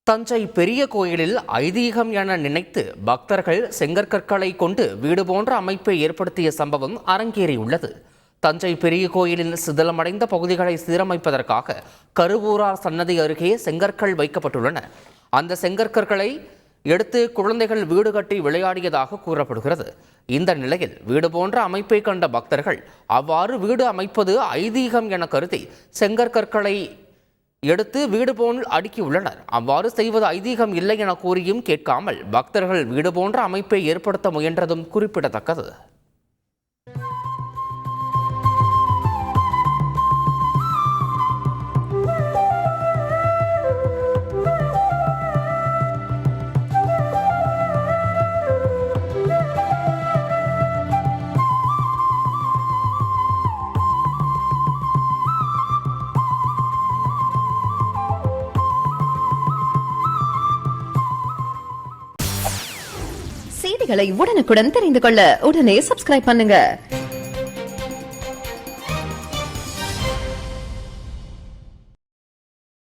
தஞ்சை பெரிய கோயிலில் ஐதீகம் என நினைத்து பக்தர்கள் செங்கற்கற்களை கொண்டு வீடு போன்ற அமைப்பை ஏற்படுத்திய சம்பவம் அரங்கேறியுள்ளது. தஞ்சை பெரிய கோயிலின் சிதிலமடைந்த பகுதிகளை சீரமைப்பதற்காக கருவூரார் சன்னதி அருகே செங்கற்கள் வைக்கப்பட்டுள்ளன. அந்த செங்கற்களை எடுத்து குழந்தைகள் வீடு கட்டி விளையாடியதாக கூறப்படுகிறது. இந்த நிலையில் வீடு போன்ற அமைப்பை கண்ட பக்தர்கள் அவ்வாறு வீடு அமைப்பது ஐதீகம் என கருதி செங்கற்களை எடுத்து வீடு போல் அடுக்கியுள்ளனர். அவ்வாறு செய்வது ஐதீகம் இல்லை என கூறியும் கேட்காமல் பக்தர்கள் வீடு போன்ற அமைப்பை ஏற்படுத்த முயன்றதும் குறிப்பிடத்தக்கது. செய்திகளை உடனுக்குடன் தெரிந்து கொள்ள உடனே சப்ஸ்கிரைப் பண்ணுங்க.